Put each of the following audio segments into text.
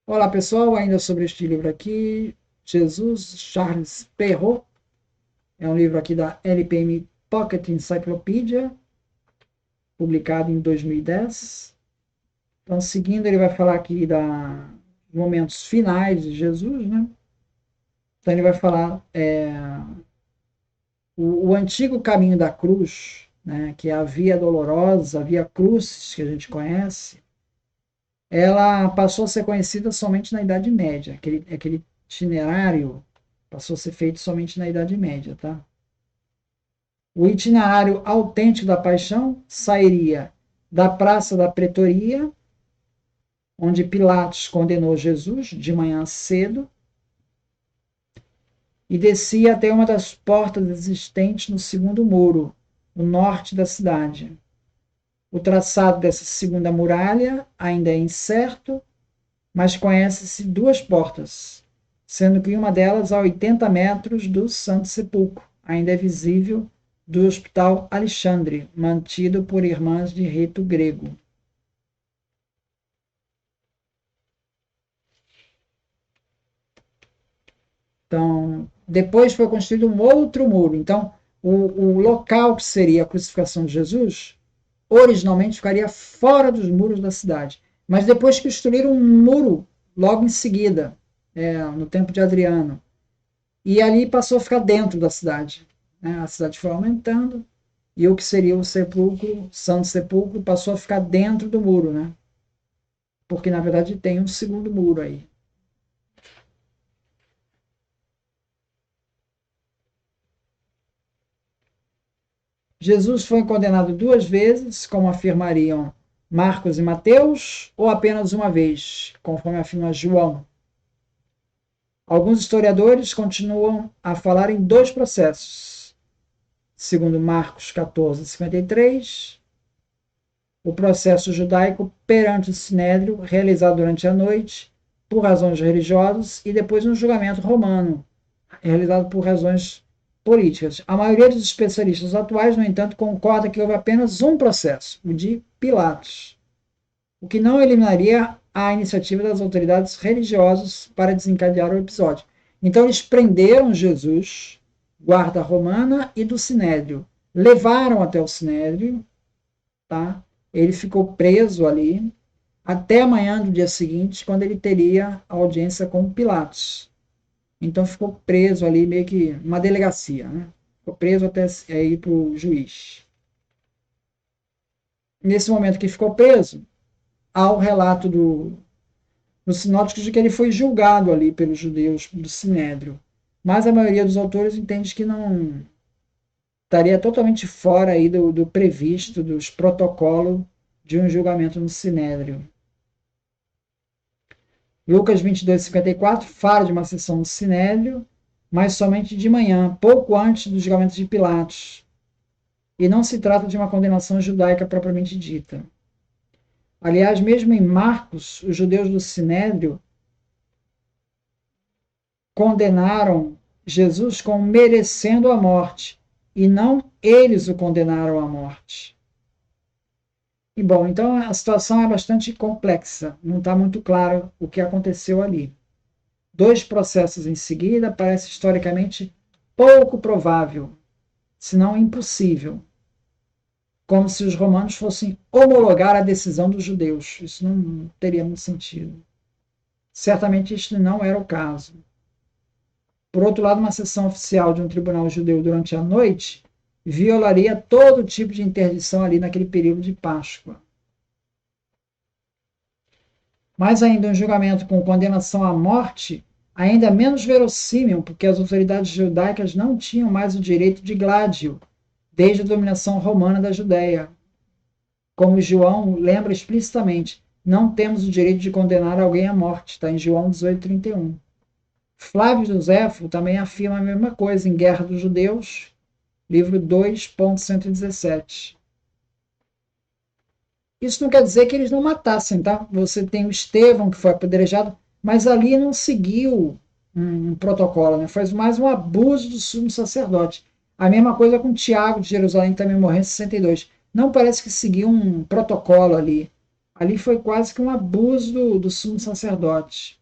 Olá pessoal, ainda sobre este livro aqui, Jesus, Charles Perrault, é um livro aqui da LPM Pocket Encyclopedia, publicado em 2010. Então, seguindo, ele vai falar aqui dos momentos finais de Jesus, né? Então, ele vai falar o antigo caminho da cruz, né? Que é a via dolorosa, a via crucis, que a gente conhece, ela passou a ser conhecida somente na Idade Média. Aquele itinerário passou a ser feito somente na Idade Média, tá? O itinerário autêntico da paixão sairia da Praça da Pretoria, onde Pilatos condenou Jesus de manhã cedo, e descia até uma das portas existentes no segundo muro, no norte da cidade. O traçado dessa segunda muralha ainda é incerto, mas conhece-se duas portas, sendo que uma delas a 80 metros do Santo Sepulcro, ainda é visível, do Hospital Alexandre, mantido por irmãs de rito grego. Então, depois foi construído um outro muro. Então, o local que seria a crucificação de Jesus, originalmente ficaria fora dos muros da cidade. Mas depois construíram um muro logo em seguida, no tempo de Adriano. E ali passou a ficar dentro da cidade. Né? A cidade foi aumentando e o que seria o sepulcro, Santo Sepulcro, passou a ficar dentro do muro, né? Porque na verdade tem um segundo muro aí. Jesus foi condenado duas vezes, como afirmariam Marcos e Mateus, ou apenas uma vez, conforme afirma João. Alguns historiadores continuam a falar em dois processos. Segundo Marcos 14:53, o processo judaico perante o Sinédrio, realizado durante a noite, por razões religiosas, e depois um julgamento romano, realizado por razões políticas. A maioria dos especialistas atuais, no entanto, concorda que houve apenas um processo, o de Pilatos, o que não eliminaria a iniciativa das autoridades religiosas para desencadear o episódio. Então eles prenderam Jesus, guarda romana e do Sinédrio, levaram até o Sinédrio, tá? Ele ficou preso ali até amanhã do dia seguinte, quando ele teria audiência com Pilatos. Então ficou preso ali, meio que uma delegacia, né? Ficou preso até ir para o juiz. Nesse momento que ficou preso, há o relato dos sinóticos de que ele foi julgado ali pelos judeus do Sinédrio. Mas a maioria dos autores entende que não estaria totalmente fora aí do previsto, dos protocolos de um julgamento no Sinédrio. Lucas 22:54 fala de uma sessão no Sinédrio, mas somente de manhã, pouco antes do julgamento de Pilatos. E não se trata de uma condenação judaica propriamente dita. Aliás, mesmo em Marcos, os judeus do Sinédrio condenaram Jesus como merecendo a morte, e não eles o condenaram à morte. E bom, então a situação é bastante complexa, não está muito claro o que aconteceu ali. Dois processos em seguida parece historicamente pouco provável, se não impossível, como se os romanos fossem homologar a decisão dos judeus. Isso não teria muito sentido. Certamente isso não era o caso. Por outro lado, uma sessão oficial de um tribunal judeu durante a noite violaria todo tipo de interdição ali naquele período de Páscoa. Mais ainda, um julgamento com condenação à morte ainda menos verossímil, porque as autoridades judaicas não tinham mais o direito de gládio, desde a dominação romana da Judéia. Como João lembra explicitamente, não temos o direito de condenar alguém à morte, está em João 18:31. Flávio Joséfo também afirma a mesma coisa em Guerra dos Judeus, livro 2.117. Isso não quer dizer que eles não matassem, tá? Você tem o Estevão, que foi apedrejado, mas ali não seguiu um protocolo, né? Foi mais um abuso do sumo sacerdote. A mesma coisa com Tiago de Jerusalém, que também morreu em 62. Não parece que seguiu um protocolo ali. Ali foi quase que um abuso do sumo sacerdote.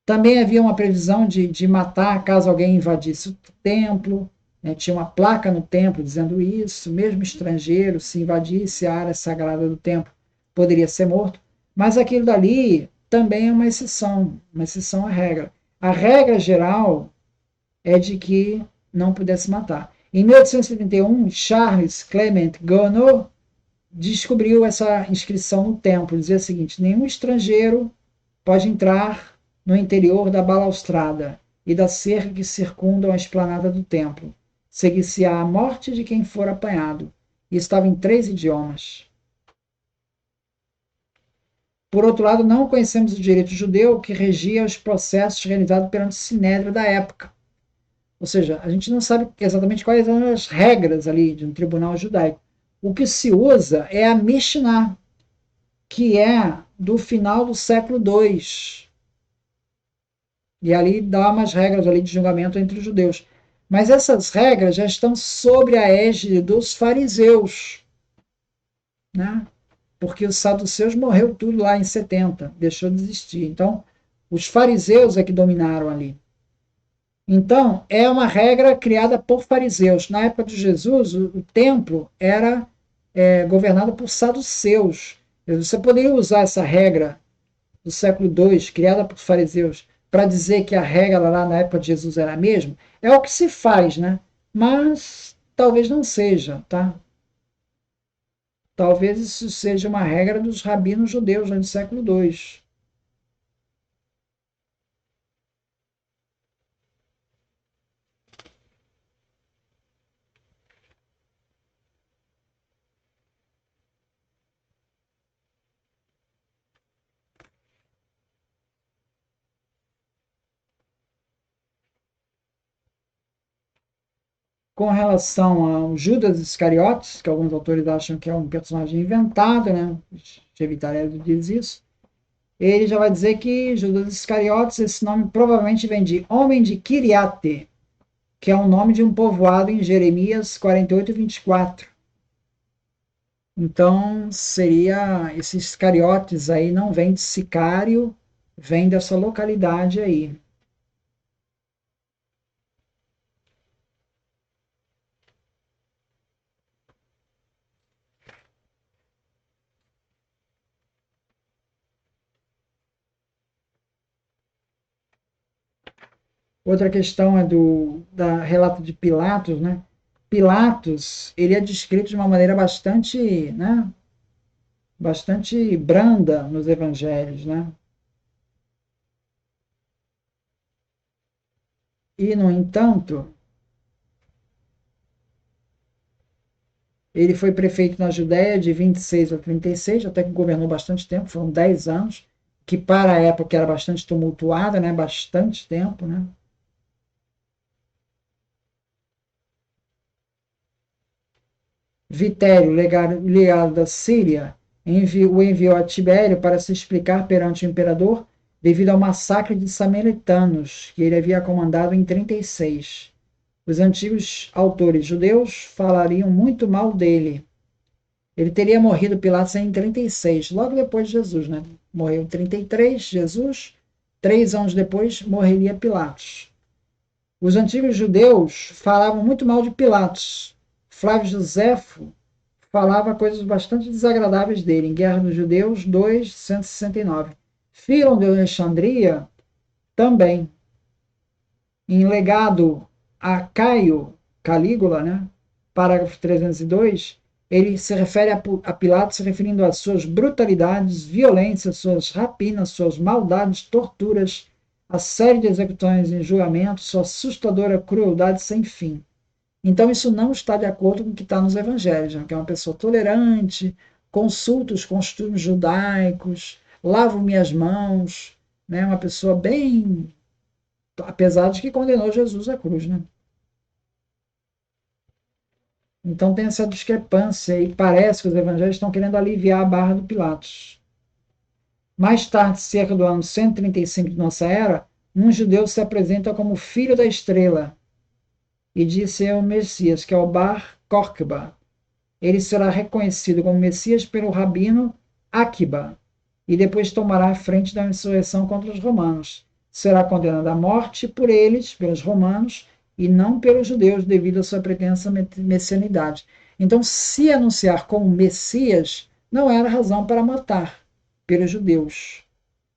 Também havia uma previsão de matar caso alguém invadisse o templo, né? Tinha uma placa no templo dizendo isso, mesmo estrangeiro, se invadisse a área sagrada do templo, poderia ser morto. Mas aquilo dali também é uma exceção à regra. A regra geral é de que não pudesse matar. Em 1871, Charles Clement Gounod descobriu essa inscrição no templo. Dizia o seguinte: nenhum estrangeiro pode entrar no interior da balaustrada e da cerca que circundam a esplanada do templo. Seguir-se-á a morte de quem for apanhado. E estava em 3 idiomas. Por outro lado, não conhecemos o direito judeu que regia os processos realizados perante o Sinédrio da época. Ou seja, a gente não sabe exatamente quais são as regras ali de um tribunal judaico. O que se usa é a Mishnah, que é do final do século II. E ali dá umas regras ali de julgamento entre os judeus. Mas essas regras já estão sobre a égide dos fariseus, né? Porque os saduceus morreu tudo lá em 70, deixou de existir. Então, os fariseus é que dominaram ali. Então, é uma regra criada por fariseus. Na época de Jesus, o templo era governado por saduceus. Você poderia usar essa regra do século II, criada por fariseus, para dizer que a regra lá na época de Jesus era a mesma? É o que se faz, né? Mas talvez não seja, tá? Talvez isso seja uma regra dos rabinos judeus do século II. Com relação ao Judas Iscariotes, que alguns autores acham que é um personagem inventado, né? Chevitarelli diz isso. Ele já vai dizer que Judas Iscariotes, esse nome provavelmente vem de homem de Kiriate, que é o nome de um povoado em Jeremias 48 e 24. Então, seria esses Iscariotes aí não vem de Sicário, vem dessa localidade aí. Outra questão é da relato de Pilatos, né? Pilatos, ele é descrito de uma maneira bastante, né, bastante branda nos evangelhos, né? E, no entanto, ele foi prefeito na Judéia de 26 a 36, até que governou bastante tempo, foram 10 anos, que para a época era bastante tumultuada, né? Bastante tempo, né? Vitério, legado da Síria, o enviou a Tibério para se explicar perante o imperador devido ao massacre de samaritanos que ele havia comandado em 36. Os antigos autores judeus falariam muito mal dele. Ele teria morrido Pilatos em 36, logo depois de Jesus, né? Morreu em 33, Jesus. 3 anos depois morreria Pilatos. Os antigos judeus falavam muito mal de Pilatos. Flávio Josefo falava coisas bastante desagradáveis dele, em Guerra dos Judeus 2, 169. Filon de Alexandria também. Em Legado a Caio Calígula, né, parágrafo 302, ele se refere a Pilatos se referindo às suas brutalidades, violências, suas rapinas, suas maldades, torturas, a série de execuções em julgamento, sua assustadora crueldade sem fim. Então, isso não está de acordo com o que está nos evangelhos, né? Que é uma pessoa tolerante, consulta os costumes judaicos, lavo minhas mãos, né? Uma pessoa bem. Apesar de que condenou Jesus à cruz, né? Então tem essa discrepância e parece que os evangelhos estão querendo aliviar a barra do Pilatos. Mais tarde, cerca do ano 135 de nossa era, um judeu se apresenta como filho da estrela e diz ser o Messias, que é o Bar Kokhba. Ele será reconhecido como Messias pelo rabino Akiba e depois tomará a frente da insurreição contra os romanos. será condenado à morte por eles, pelos romanos, e não pelos judeus, devido à sua pretensa messianidade. Então, se anunciar como Messias, não era razão para matar pelos judeus.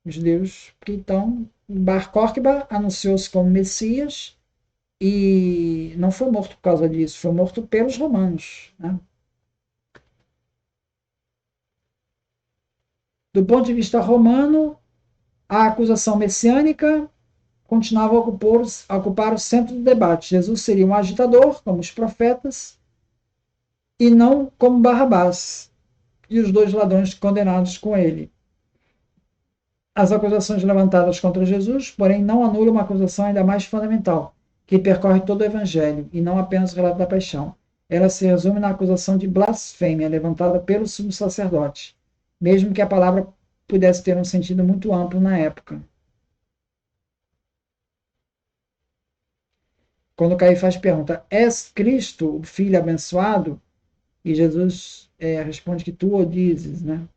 Os judeus que então, Bar Kokhba anunciou-se como Messias e não foi morto por causa disso, foi morto pelos romanos. Né? Do ponto de vista romano, a acusação messiânica continuava a ocupar o centro do debate. Jesus seria um agitador, como os profetas, e não como Barrabás e os dois ladrões condenados com ele. As acusações levantadas contra Jesus, porém, não anulam uma acusação ainda mais fundamental, que percorre todo o Evangelho, e não apenas o relato da paixão. Ela se resume na acusação de blasfêmia levantada pelo sumo sacerdote, mesmo que a palavra pudesse ter um sentido muito amplo na época. Quando Caifás pergunta, és Cristo, o Filho abençoado? E Jesus responde que tu o dizes, né?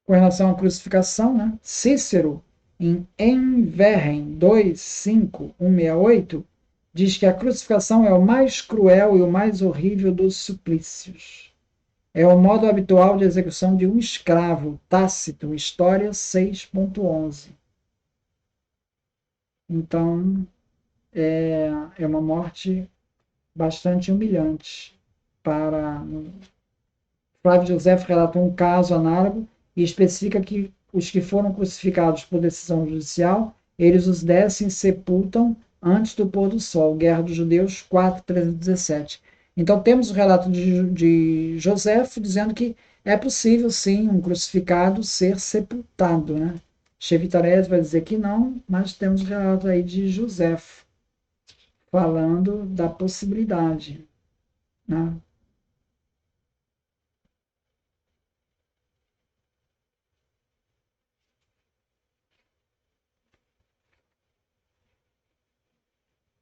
Com relação à crucificação, né? Cícero, em Enverren 2:5-168, diz que a crucificação é o mais cruel e o mais horrível dos suplícios. É o modo habitual de execução de um escravo, Tácito, História 6.11. Então, é uma morte bastante humilhante para Flávio José relatou um caso análogo e especifica que os que foram crucificados por decisão judicial, eles os descem e sepultam antes do pôr do sol. Guerra dos Judeus 4:317. Então temos o relato de Joséfo dizendo que é possível, sim, um crucificado ser sepultado. Né? Chevitarés vai dizer que não, mas temos o relato aí de Joséfo falando da possibilidade. Né?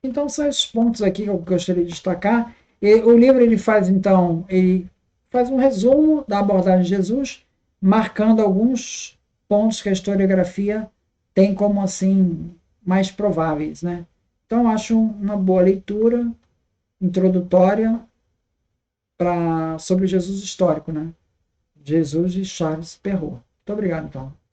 Então são esses pontos aqui que eu gostaria de destacar. E o livro ele faz um resumo da abordagem de Jesus, marcando alguns pontos que a historiografia tem como assim mais prováveis, né? Então acho uma boa leitura introdutória sobre o Jesus histórico, né? Jesus de Charles Perrault. Muito obrigado, então.